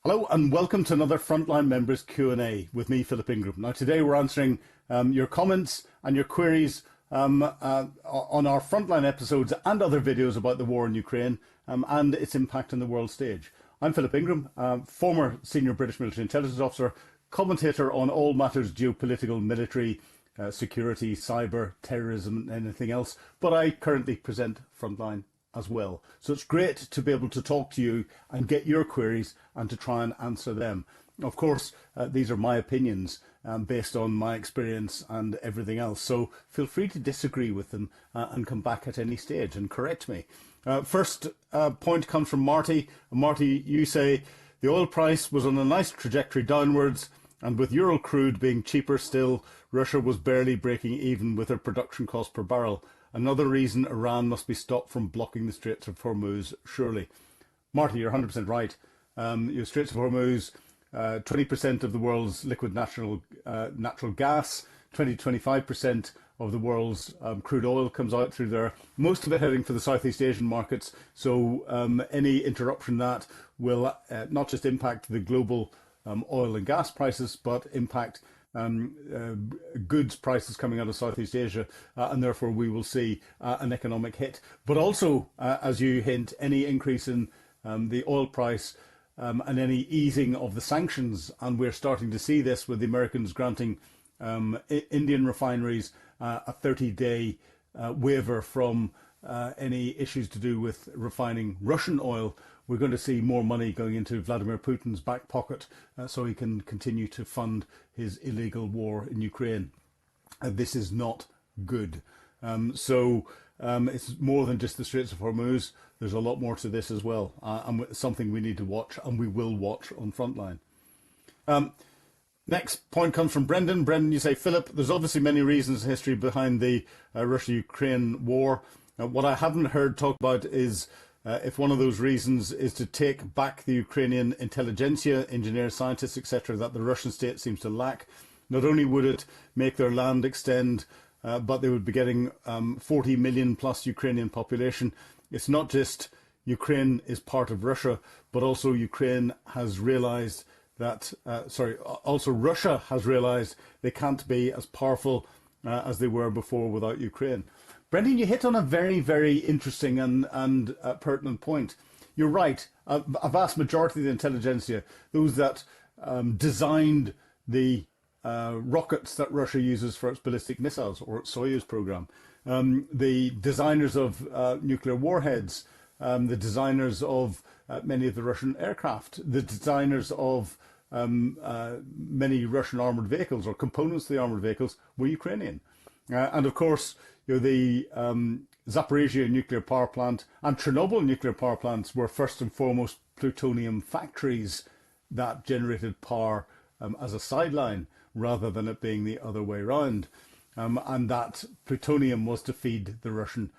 Hello and welcome to another Frontline Members Q&A with me, Philip Ingram. Now today we're answering your comments and your queries on our Frontline episodes and other videos about the war in Ukraine and its impact on the world stage. I'm Philip Ingram, former senior British military intelligence officer, commentator on all matters geopolitical, military, security, cyber, terrorism and anything else, but I currently present Frontline as well. So it's great to be able to talk to you and get your queries and to try and answer them. Of course, these are my opinions based on my experience and everything else. So feel free to disagree with them and come back at any stage and correct me. First point comes from Marty. Marty, you say the oil price was on a nice trajectory downwards, and with Ural crude being cheaper still, Russia was barely breaking even with their production cost per barrel. Another reason Iran must be stopped from blocking the Straits of Hormuz, surely. Marty, you're 100% right. Your Straits of Hormuz, 20% of the world's liquid natural gas, 20-25% of the world's crude oil comes out through there, most of it heading for the Southeast Asian markets. So any interruption that will not just impact the global oil and gas prices, but impact goods prices coming out of Southeast Asia, and therefore we will see an economic hit. But also, as you hint, any increase in the oil price and any easing of the sanctions, and we're starting to see this with the Americans granting Indian refineries a 30-day waiver from any issues to do with refining Russian oil. We're going to see more money going into Vladimir Putin's back pocket so he can continue to fund his illegal war in Ukraine. This is not good. So it's more than just the Straits of Hormuz. There's a lot more to this as well, and something we need to watch, and we will watch on Frontline. Next point comes from Brendan. Brendan, you say, Philip, there's obviously many reasons in history behind the Russia-Ukraine war. What I haven't heard talked about is if one of those reasons is to take back the Ukrainian intelligentsia, engineers, scientists, etc., that the Russian state seems to lack. Not only would it make their land extend, but they would be getting 40 million plus Ukrainian population. It's not just Ukraine is part of Russia, but also Ukraine has realized that, also Russia has realized they can't be as powerful as they were before without Ukraine. Brendan, you hit on a very, very interesting and pertinent point. You're right. A vast majority of the intelligentsia, those that designed the rockets that Russia uses for its ballistic missiles or its Soyuz program, the designers of nuclear warheads, the designers of many of the Russian aircraft, the designers of many Russian armoured vehicles or components of the armoured vehicles were Ukrainian. And of course, the Zaporizhia nuclear power plant and Chernobyl nuclear power plants were first and foremost plutonium factories that generated power as a sideline rather than it being the other way around. And that plutonium was to feed the Russian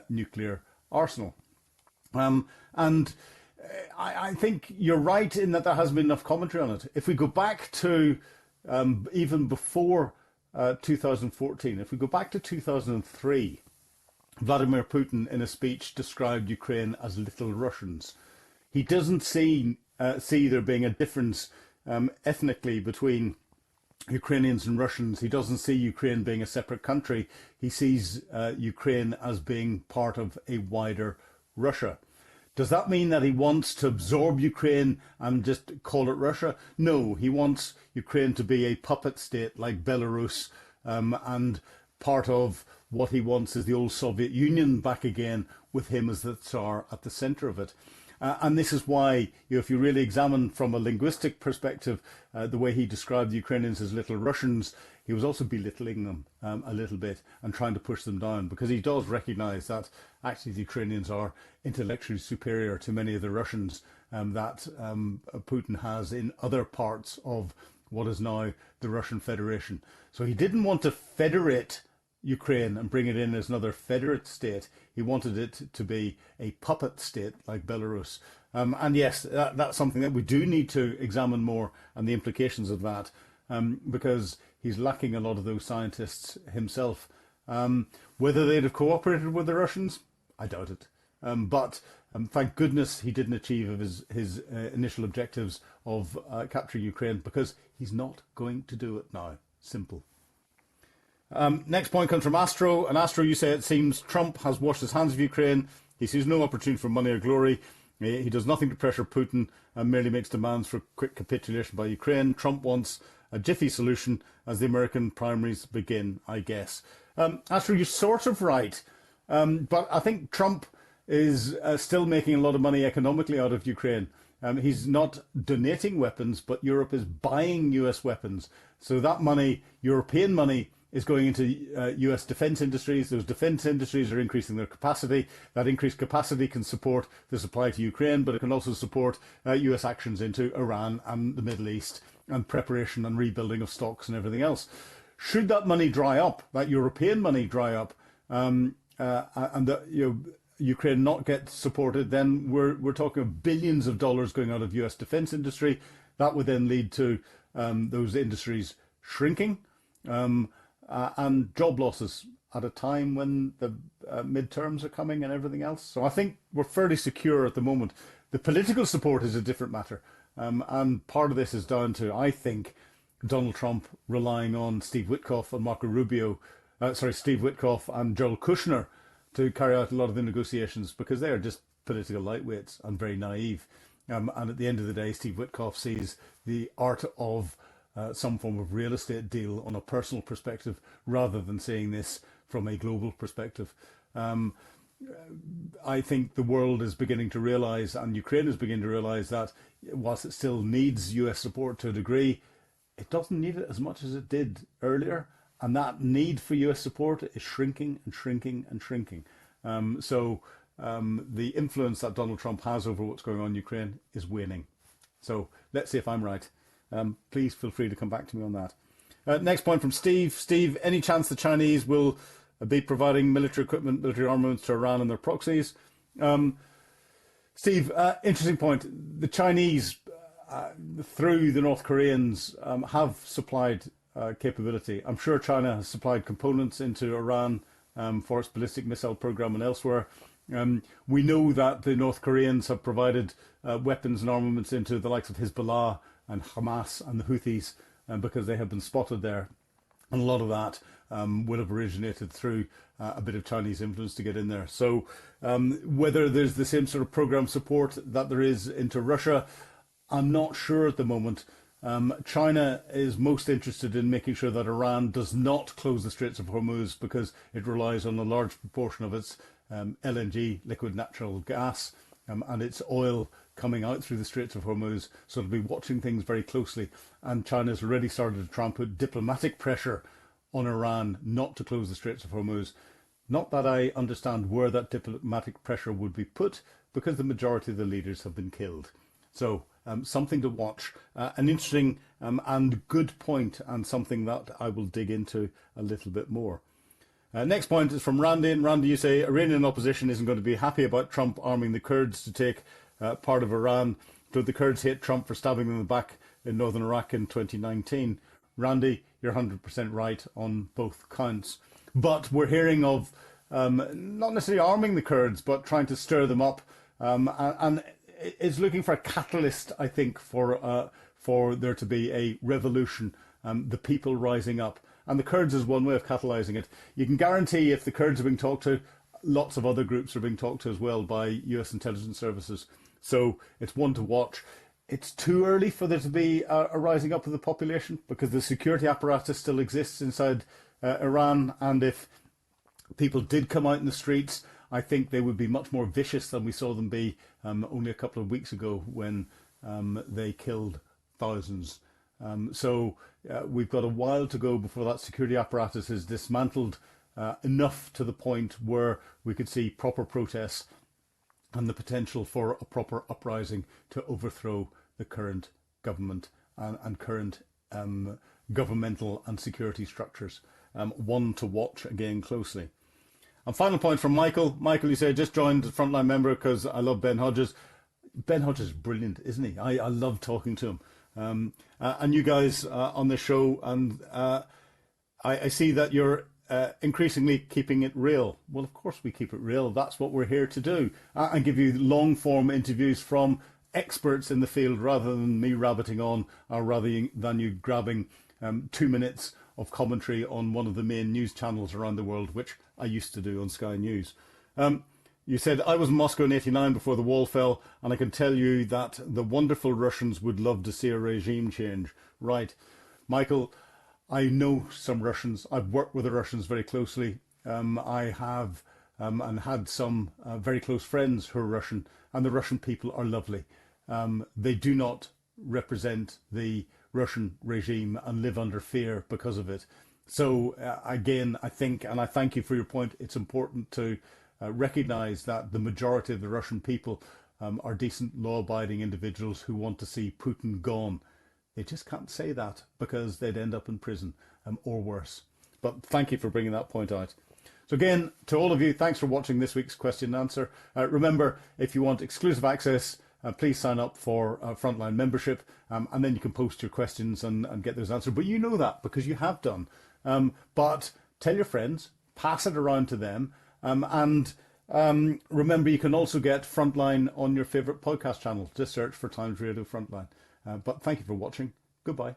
nuclear arsenal. And I think you're right in that there hasn't been enough commentary on it. If we go back to even before 2014, if we go back to 2003, Vladimir Putin in a speech described Ukraine as little Russians. He doesn't see there being a difference ethnically between Ukrainians and Russians. He doesn't see Ukraine being a separate country. He sees Ukraine as being part of a wider Russia. Does that mean that he wants to absorb Ukraine and just call it Russia? No, he wants Ukraine to be a puppet state like Belarus, and part of what he wants is the old Soviet Union back again with him as the Tsar at the center of it. And this is why, if you really examine from a linguistic perspective the way he described the Ukrainians as little Russians, he was also belittling them a little bit and trying to push them down, because he does recognize that actually the Ukrainians are intellectually superior to many of the Russians that Putin has in other parts of what is now the Russian Federation. So he didn't want to federate Ukraine and bring it in as another federate state. He wanted it to be a puppet state like Belarus. And yes, that's something that we do need to examine more, and the implications of that, because he's lacking a lot of those scientists himself. Whether they'd have cooperated with the Russians, I doubt it. but thank goodness he didn't achieve his initial objectives of capturing Ukraine, because he's not going to do it now. Simple. Next point comes from Astro. And Astro, you say it seems Trump has washed his hands of Ukraine. He sees no opportunity for money or glory. He does nothing to pressure Putin and merely makes demands for quick capitulation by Ukraine. Trump wants a jiffy solution as the American primaries begin, I guess. Astro, you're sort of right. But I think Trump is still making a lot of money economically out of Ukraine. He's not donating weapons, but Europe is buying US weapons. So that money, European money, is going into US defence industries. Those defence industries are increasing their capacity. That increased capacity can support the supply to Ukraine, but it can also support US actions into Iran and the Middle East, and preparation and rebuilding of stocks and everything else. Should that money dry up, that European money dry up, and Ukraine not get supported, then we're talking of billions of dollars going out of US defence industry. That would then lead to those industries shrinking. And job losses at a time when the midterms are coming and everything else. So I think we're fairly secure at the moment. The political support is a different matter. And part of this is down to, I think, Donald Trump relying on Steve Witkoff and Joel Kushner to carry out a lot of the negotiations, because they are just political lightweights and very naive. And at the end of the day, Steve Witkoff sees the art of some form of real estate deal on a personal perspective, rather than seeing this from a global perspective. I think the world is beginning to realise, and Ukraine is beginning to realise, that whilst it still needs US support to a degree, it doesn't need it as much as it did earlier. And that need for US support is shrinking and shrinking and shrinking. So the influence that Donald Trump has over what's going on in Ukraine is waning. So let's see if I'm right. Please feel free to come back to me on that. Next point from Steve. Steve, any chance the Chinese will be providing military equipment, military armaments to Iran and their proxies? Steve, interesting point. The Chinese, through the North Koreans, have supplied capability. I'm sure China has supplied components into Iran for its ballistic missile program and elsewhere. We know that the North Koreans have provided weapons and armaments into the likes of Hezbollah and Hamas and the Houthis, because they have been spotted there. And a lot of that would have originated through a bit of Chinese influence to get in there. So whether there's the same sort of program support that there is into Russia, I'm not sure at the moment. China is most interested in making sure that Iran does not close the Straits of Hormuz, because it relies on a large proportion of its LNG, liquid natural gas, and its oil coming out through the Straits of Hormuz. So it'll be watching things very closely. And China's already started to try and put diplomatic pressure on Iran not to close the Straits of Hormuz. Not that I understand where that diplomatic pressure would be put, because the majority of the leaders have been killed. So something to watch. An interesting and good point, and something that I will dig into a little bit more. Next point is from Randy. And Randy, you say Iranian opposition isn't going to be happy about Trump arming the Kurds to take part of Iran. So the Kurds hate Trump for stabbing them in the back in northern Iraq in 2019. Randy, you're 100% right on both counts. But we're hearing of not necessarily arming the Kurds, but trying to stir them up. And it's looking for a catalyst, I think, for there to be a revolution, the people rising up. And the Kurds is one way of catalysing it. You can guarantee if the Kurds are being talked to, lots of other groups are being talked to as well by US intelligence services. So it's one to watch. It's too early for there to be a rising up of the population, because the security apparatus still exists inside Iran. And if people did come out in the streets, I think they would be much more vicious than we saw them be only a couple of weeks ago, when they killed thousands. So we've got a while to go before that security apparatus is dismantled enough to the point where we could see proper protests and the potential for a proper uprising to overthrow the current government and current governmental and security structures. One to watch again closely. And final point from Michael. Michael, you say, just joined as Frontline member because I love Ben Hodges. Ben Hodges is brilliant, isn't he? I love talking to him. And you guys on the show, and I see that you're increasingly keeping it real. Well, of course we keep it real. That's what we're here to do, and give you long form interviews from experts in the field rather than me rabbiting on, or rather than you grabbing 2 minutes of commentary on one of the main news channels around the world, which I used to do on Sky News. You said, I was in Moscow in '89 before the wall fell, and I can tell you that the wonderful Russians would love to see a regime change. Right. Michael, I know some Russians. I've worked with the Russians very closely. I have and had some very close friends who are Russian, and the Russian people are lovely. They do not represent the Russian regime and live under fear because of it. So again, I think, and I thank you for your point, it's important to recognise that the majority of the Russian people are decent, law-abiding individuals who want to see Putin gone. They just can't say that because they'd end up in prison or worse. But thank you for bringing that point out. So again, to all of you, thanks for watching this week's question and answer. Remember, if you want exclusive access, please sign up for Frontline membership, and then you can post your questions and get those answered. But you know that because you have done. But tell your friends, pass it around to them, and remember, you can also get Frontline on your favourite podcast channel. Just search for Times Radio Frontline. But thank you for watching. Goodbye.